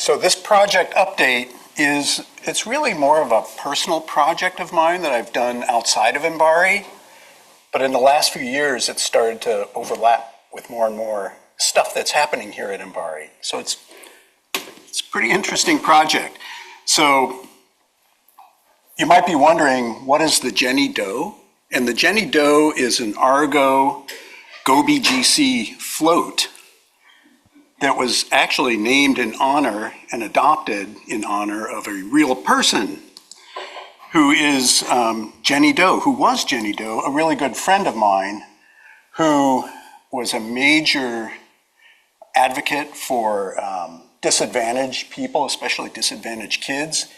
So this project update it's really more of a personal project of mine that I've done outside of Mbari. But in the last few years, it's started to overlap with more and more stuff that's happening here at Mbari. So it's a pretty interesting project. So you might be wondering, what is the Jenny Doe? And the Jenny Doe is an Argo Gobi GC float that was actually named in honor and adopted in honor of a real person who is Jenny Doe, who was Jenny Doe, a really good friend of mine, who was a major advocate for disadvantaged people, especially disadvantaged kids,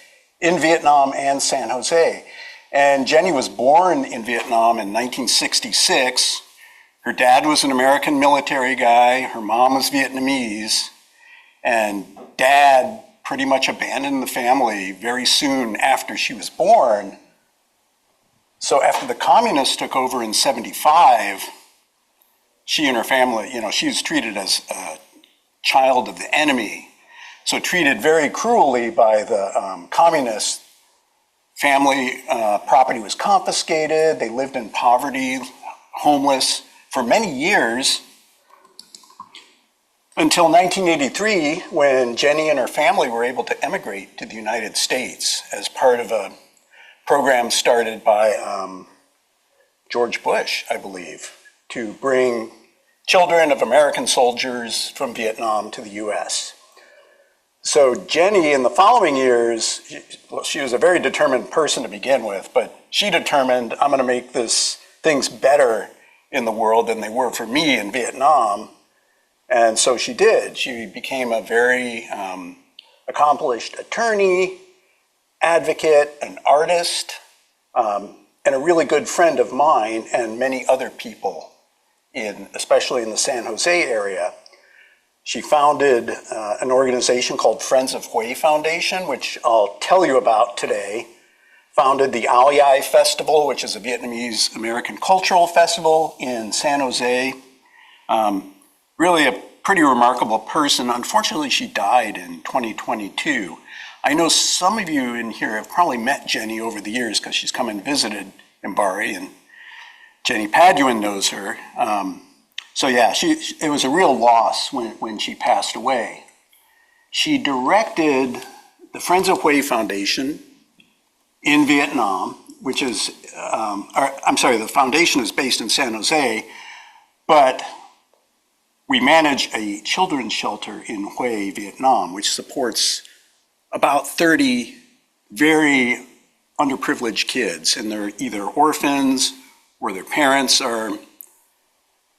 in Vietnam and San Jose. And Jenny was born in Vietnam in 1966. Her dad was an American military guy, her mom was Vietnamese, and Dad pretty much abandoned the family very soon after she was born. So after the communists took over in 75, she and her family, she was treated as a child of the enemy. So treated very cruelly by the communists. Family property was confiscated, they lived in poverty, homeless, for many years, until 1983, when Jenny and her family were able to emigrate to the United States as part of a program started by George Bush, I believe, to bring children of American soldiers from Vietnam to the US. So Jenny, in the following years, she was a very determined person to begin with, but she determined, I'm going to make things better in the world than they were for me in Vietnam. And so she did. She became a very accomplished attorney, advocate, an artist, and a really good friend of mine and many other people, especially in the San Jose area. She founded an organization called Friends of Hue Foundation, which I'll tell you about today. Founded the Ao Yai Festival, which is a Vietnamese American cultural festival in San Jose. Really a pretty remarkable person. Unfortunately, she died in 2022. I know some of you in here have probably met Jenny over the years because she's come and visited Mbari, and Jenny Paduan knows her. So yeah, it was a real loss when she passed away. She directed the Friends of Hue Foundation in Vietnam, which is, the foundation is based in San Jose, but we manage a children's shelter in Hue, Vietnam, which supports about 30 very underprivileged kids, and they're either orphans or their parents are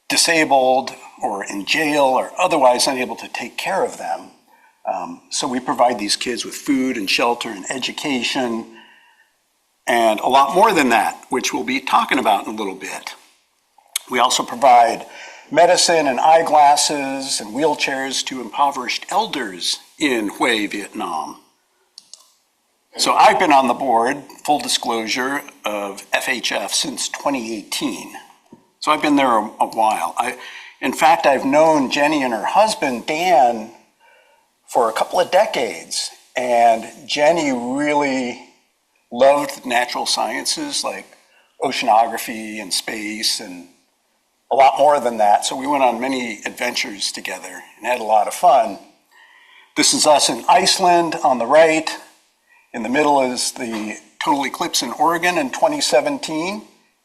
disabled or in jail or otherwise unable to take care of them. So we provide these kids with food and shelter and education, and a lot more than that, which we'll be talking about in a little bit. We also provide medicine and eyeglasses and wheelchairs to impoverished elders in Hue, Vietnam. So I've been on the board, full disclosure, of FHF since 2018. So I've been there a while. In fact, I've known Jenny and her husband, Dan, for a couple of decades. And Jenny really loved natural sciences like oceanography and space and a lot more than that. So we went on many adventures together and had a lot of fun. This is us in Iceland on the right. In the middle is the total eclipse in Oregon in 2017,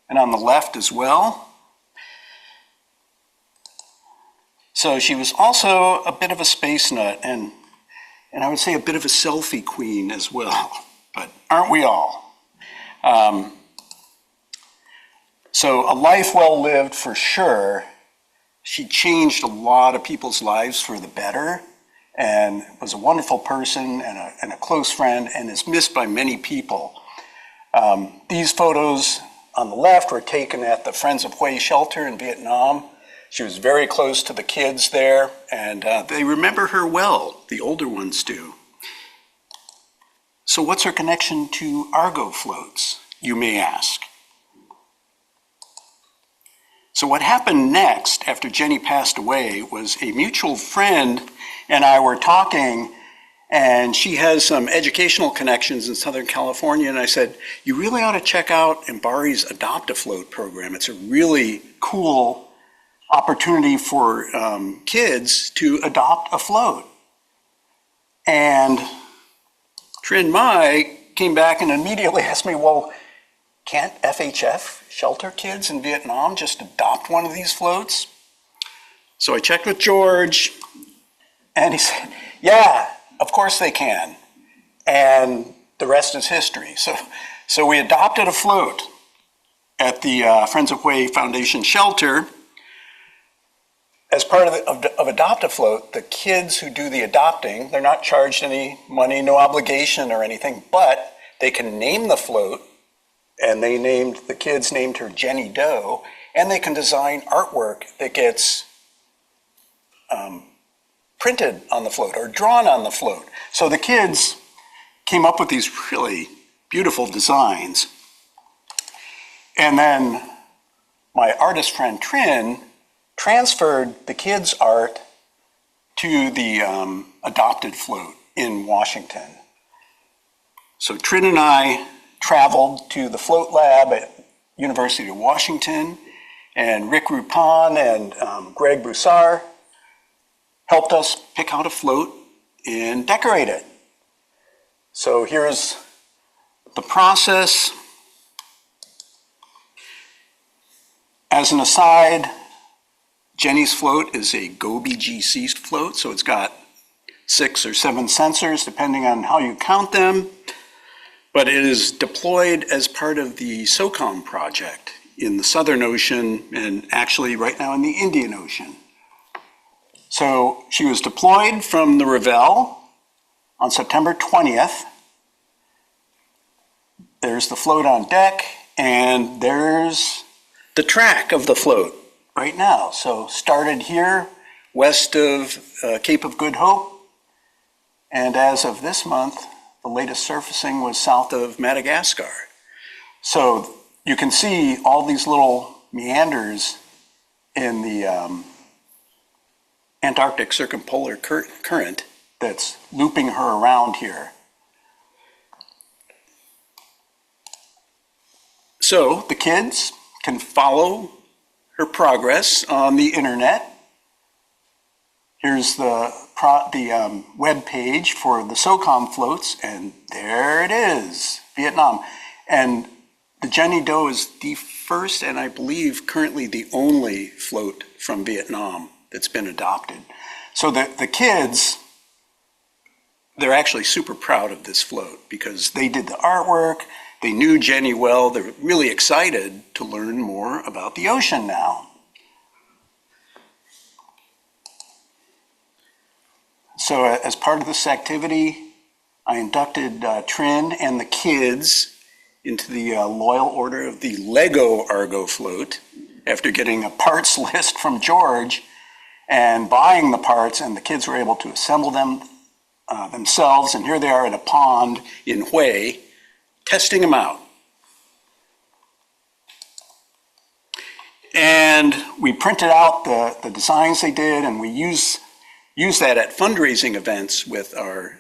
and on the left as well. So she was also a bit of a space nut, and I would say a bit of a selfie queen as well, but aren't we all? So a life well lived for sure. She changed a lot of people's lives for the better, and was a wonderful person and a close friend, and is missed by many people. These photos on the left were taken at the Friends of Hue shelter in Vietnam. She was very close to the kids there, and they remember her well, the older ones do. So what's her connection to Argo floats, you may ask? So what happened next after Jenny passed away was a mutual friend and I were talking, And she has some educational connections in Southern California. And I said, you really ought to check out Mbari's Adopt-A-Float program. It's a really cool opportunity for kids to adopt a float. And Trin Mai came back and immediately asked me, well, can't FHF shelter kids in Vietnam just adopt one of these floats? So I checked with George, and he said, yeah, of course they can. And the rest is history. So we adopted a float at the Friends of Hue Foundation shelter. As part of Adopt-A-Float, the kids who do the adopting, they're not charged any money, no obligation or anything, but they can name the float, and the kids named her Jenny Doe, and they can design artwork that gets printed on the float or drawn on the float. So the kids came up with these really beautiful designs. And then my artist friend Trin transferred the kids' art to the adopted float in Washington. So Trin and I traveled to the float lab at University of Washington, and Rick Rupon and Greg Broussard helped us pick out a float and decorate it. So here's the process. As an aside, Jenny's float is a Gobi GC float, so it's got 6 or 7 sensors, depending on how you count them. But it is deployed as part of the SOCOM project in the Southern Ocean and actually right now in the Indian Ocean. So she was deployed from the Ravel on September 20th. There's the float on deck, and there's the track of the float right now. So started here west of Cape of Good Hope, and as of this month, the latest surfacing was south of Madagascar. So you can see all these little meanders in the Antarctic circumpolar current that's looping her around here. So the kids can follow her progress on the internet. Here's the web page for the SOCOM floats, and there it is, Vietnam. And the Jenny Doe is the first, and I believe currently the only float from Vietnam that's been adopted. So the kids, they're actually super proud of this float because they did the artwork, they knew Jenny well, they're really excited to learn more about the ocean now. So as part of this activity, I inducted Trin and the kids into the Loyal Order of the Lego Argo float after getting a parts list from George and buying the parts, and the kids were able to assemble them themselves, and here they are at a pond in Hue, testing them out. And we printed out the designs they did, and we use that at fundraising events with our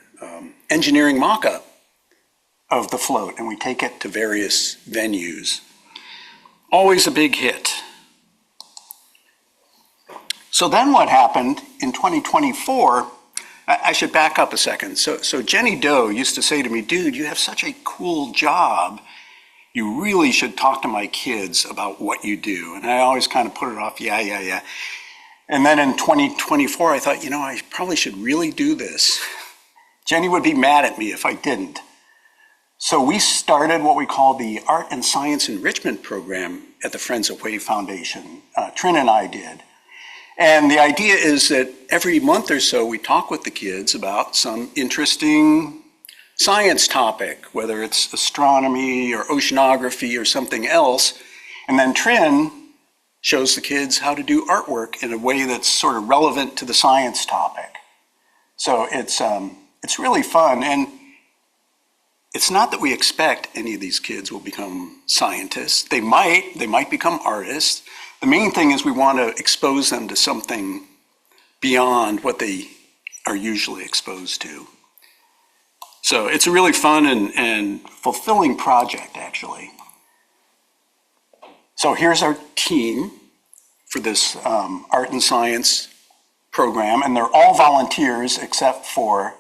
engineering mock-up of the float, and we take it to various venues. Always a big hit. So then what happened in 2024, I should back up a second. So Jenny Doe used to say to me, dude, you have such a cool job. You really should talk to my kids about what you do. And I always kind of put it off, yeah. And then in 2024, I thought, I probably should really do this. Jenny would be mad at me if I didn't. So we started what we call the Art and Science Enrichment Program at the Friends of Hue Foundation. Trin and I did. And the idea is that every month or so, we talk with the kids about some interesting science topic, whether it's astronomy or oceanography or something else. And then Trin shows the kids how to do artwork in a way that's sort of relevant to the science topic. So it's really fun. And it's not that we expect any of these kids will become scientists. They might become artists. The main thing is we want to expose them to something beyond what they are usually exposed to. So it's a really fun and fulfilling project, actually. So here's our team for this art and science program, and they're all volunteers except for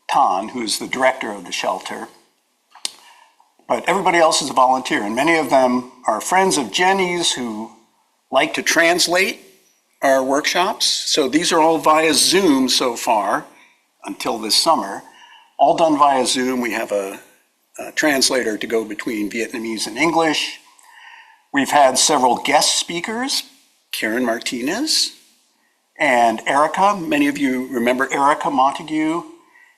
Tan, who's the director of the shelter. But everybody else is a volunteer, and many of them are friends of Jenny's who like to translate our workshops. So these are all via Zoom so far until this summer, all done via Zoom. We have a translator to go between Vietnamese and English. We've had several guest speakers, Karen Martinez and Erica. Many of you remember Erica Montague,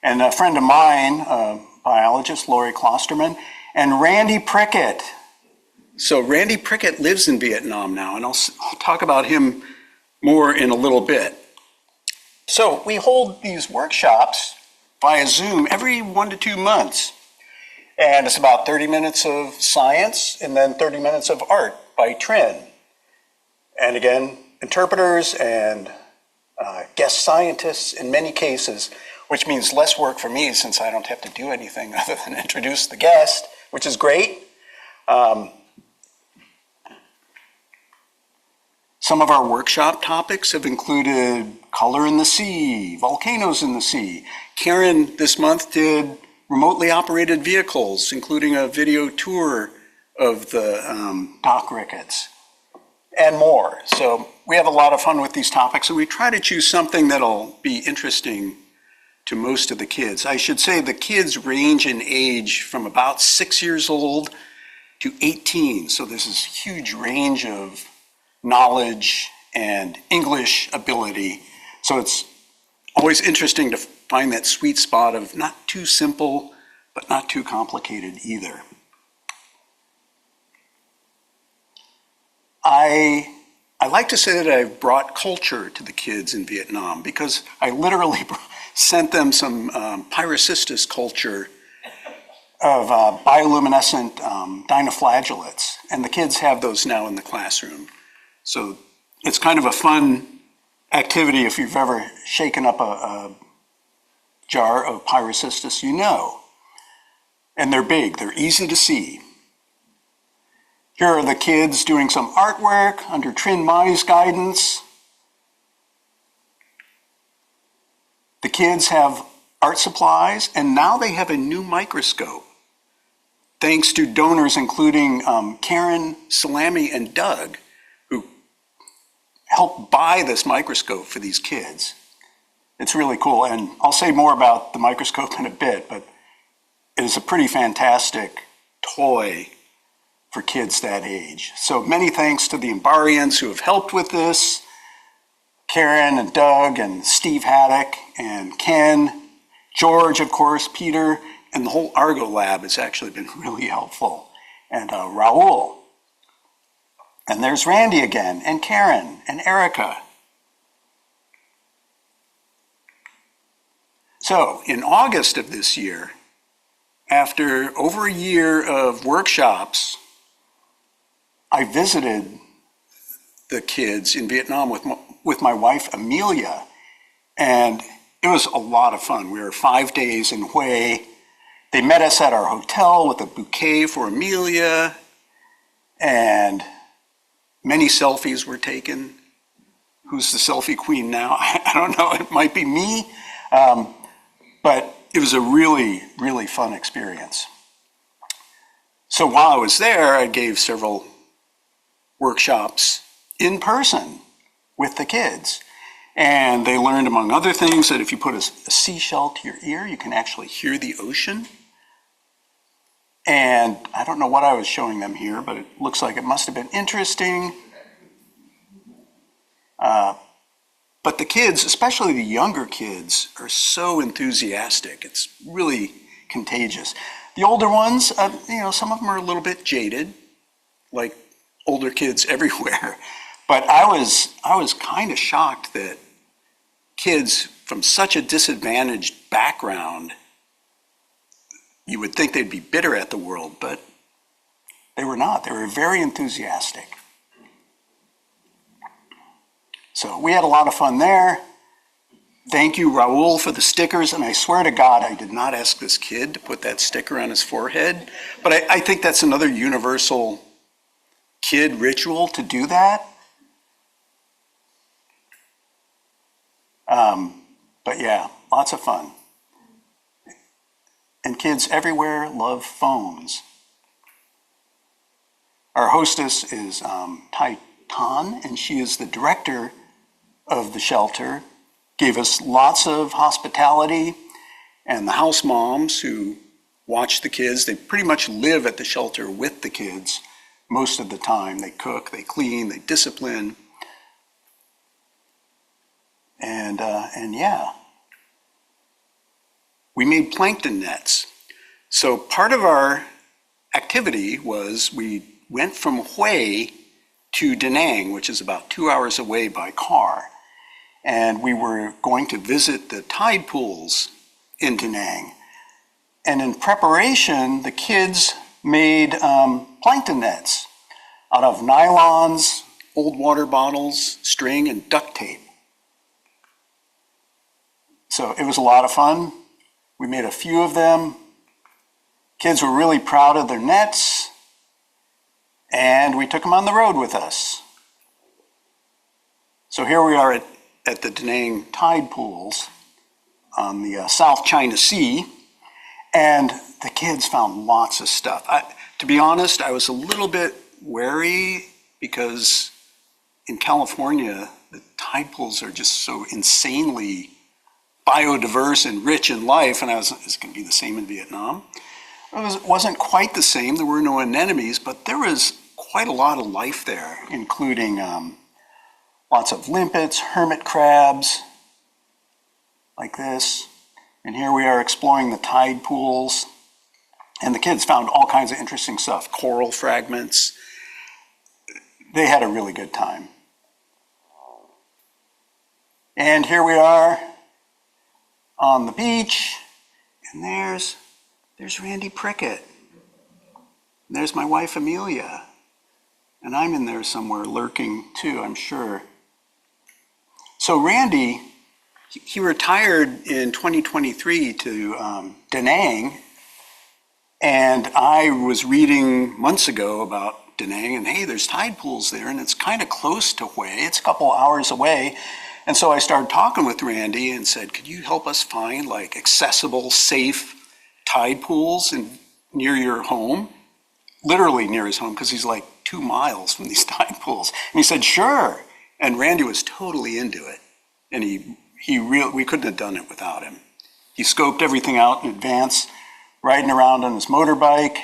and a friend of mine, a biologist, Lori Klosterman, and Randy Prickett. So Randy Prickett lives in Vietnam now, and I'll talk about him more in a little bit. So we hold these workshops via Zoom every 1 to 2 months. And it's about 30 minutes of science and then 30 minutes of art by Trin. And again, interpreters and guest scientists in many cases, which means less work for me since I don't have to do anything other than introduce the guest, which is great. Some of our workshop topics have included color in the sea, volcanoes in the sea. Karen this month did remotely operated vehicles, including a video tour of the dock rickets and more. So we have a lot of fun with these topics, and we try to choose something that'll be interesting to most of the kids. I should say the kids range in age from about 6 years old to 18. So there's this huge range of knowledge and English ability. So it's always interesting to find that sweet spot of not too simple, but not too complicated either. I like to say that I've brought culture to the kids in Vietnam because I literally sent them some pyrocystis culture of bioluminescent dinoflagellates, and the kids have those now in the classroom. So it's kind of a fun activity if you've ever shaken up a jar of pyrocystis, you know. And they're big, they're easy to see. Here are the kids doing some artwork under Trin Mai's guidance. The kids have art supplies, and now they have a new microscope, thanks to donors including Karen, Salami, and Doug, who helped buy this microscope for these kids. It's really cool, and I'll say more about the microscope in a bit, but it is a pretty fantastic toy for kids that age. So many thanks to the Embarians who have helped with this, Karen and Doug and Steve Haddock and Ken, George, of course, Peter, and the whole Argo lab has actually been really helpful, and Raul. And there's Randy again, and Karen, and Erica. So in August of this year, after over a year of workshops, I visited the kids in Vietnam with my wife, Amelia, and it was a lot of fun. We were 5 days in Hue. They met us at our hotel with a bouquet for Amelia, and many selfies were taken. Who's the selfie queen now? I don't know, it might be me, but it was a really, really fun experience. So while I was there, I gave several workshops in person with the kids. And they learned, among other things, that if you put a seashell to your ear, you can actually hear the ocean. And I don't know what I was showing them here, but it looks like it must have been interesting. But the kids, especially the younger kids, are so enthusiastic. It's really contagious. The older ones, some of them are a little bit jaded, like older kids everywhere. But I was kind of shocked that kids from such a disadvantaged background, you would think they'd be bitter at the world, but they were not. They were very enthusiastic. So we had a lot of fun there. Thank you, Raul, for the stickers. And I swear to God, I did not ask this kid to put that sticker on his forehead. But I think that's another universal kid ritual to do that. But yeah, lots of fun. And kids everywhere love phones. Our hostess is Tai Tan, and she is the director of the shelter. Gave us lots of hospitality, and the house moms who watch the kids, they pretty much live at the shelter with the kids most of the time. They cook, they clean, they discipline. And yeah, we made plankton nets. So part of our activity was we went from Hue to Da Nang, which is about 2 hours away by car. And we were going to visit the tide pools in Da Nang. And in preparation, the kids made plankton nets out of nylons, old water bottles, string, and duct tape. So it was a lot of fun. We made a few of them. Kids were really proud of their nets, and we took them on the road with us. So here we are at the Da Nang tide pools on the South China Sea, and the kids found lots of stuff. To be honest, I was a little bit wary because in California, the tide pools are just so insanely biodiverse and rich in life, and is it going to be the same in Vietnam? It wasn't quite the same. There were no anemones, but there was quite a lot of life there, including lots of limpets, hermit crabs, like this. And here we are exploring the tide pools. And the kids found all kinds of interesting stuff, coral fragments. They had a really good time. And here we are on the beach, and there's Randy Prickett. And there's my wife, Amelia. And I'm in there somewhere lurking too, I'm sure. So Randy, he retired in 2023 to Da Nang, and I was reading months ago about Da Nang, and hey, there's tide pools there, and it's kind of close to Hue. It's a couple hours away. And so I started talking with Randy and said, could you help us find like accessible, safe tide pools near your home? Literally near his home, because he's like 2 miles from these tide pools. And he said, sure. And Randy was totally into it. And we couldn't have done it without him. He scoped everything out in advance, riding around on his motorbike.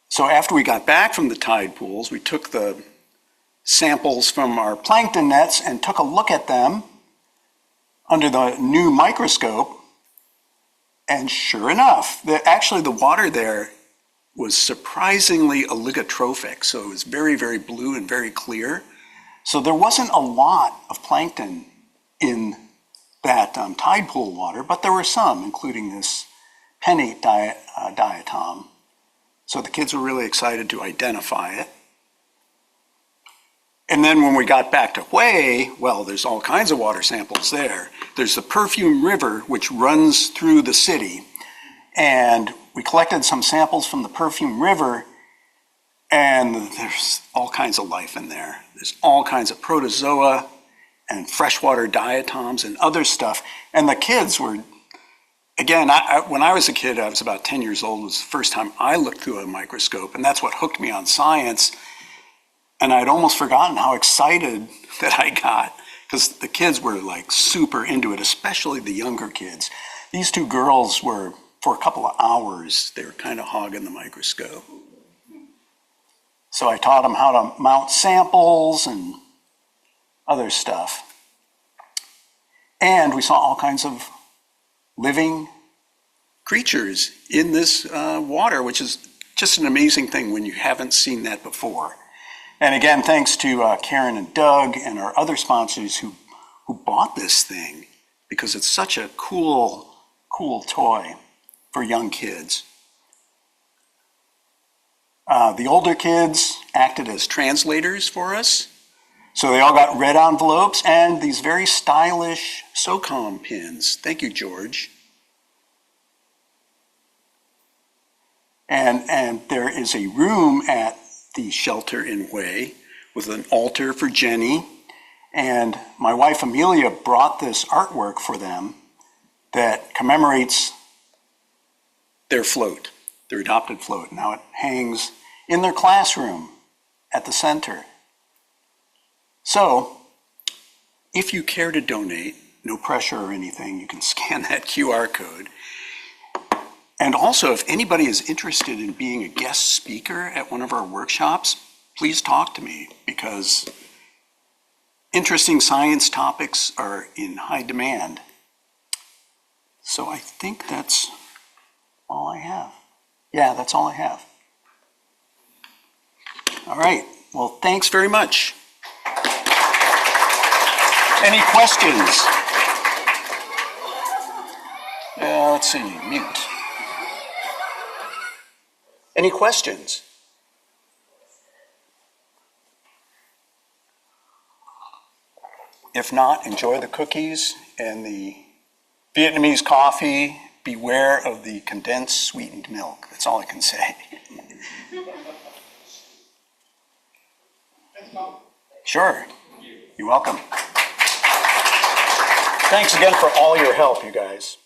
So after we got back from the tide pools, we took the samples from our plankton nets and took a look at them under the new microscope. And sure enough, actually the water there was surprisingly oligotrophic. So it was very, very blue and very clear. So there wasn't a lot of plankton in that tide pool water, but there were some, including this pennate diatom. So the kids were really excited to identify it. And then when we got back to Hue, well, there's all kinds of water samples there. There's the Perfume River, which runs through the city. And we collected some samples from the Perfume River, and there's all kinds of life in there. There's all kinds of protozoa and freshwater diatoms and other stuff. And the kids were, again, when I was a kid, I was about 10 years old. It was the first time I looked through a microscope, and that's what hooked me on science. And I'd almost forgotten how excited that I got, because the kids were like super into it, especially the younger kids. These two girls were, for a couple of hours, they were kind of hogging the microscope. So I taught them how to mount samples and other stuff. And we saw all kinds of living creatures in this water, which is just an amazing thing when you haven't seen that before. And again, thanks to Karen and Doug and our other sponsors who bought this thing, because it's such a cool toy for young kids. The older kids acted as translators for us. So they all got red envelopes and these very stylish SOCOM pins. Thank you, George. And there is a room at the shelter in Way with an altar for Jenny. And my wife Amelia brought this artwork for them that commemorates their float, their adopted float. Now it hangs in their classroom at the center. So if you care to donate, no pressure or anything, you can scan that QR code. And also, if anybody is interested in being a guest speaker at one of our workshops, please talk to me, because interesting science topics are in high demand. So I think that's all I have. Yeah, that's all I have. All right, well, thanks very much. Any questions? Let's see, mute. Any questions? If not, enjoy the cookies and the Vietnamese coffee. Beware of the condensed sweetened milk. That's all I can say. Sure. You're welcome. Thanks again for all your help, you guys.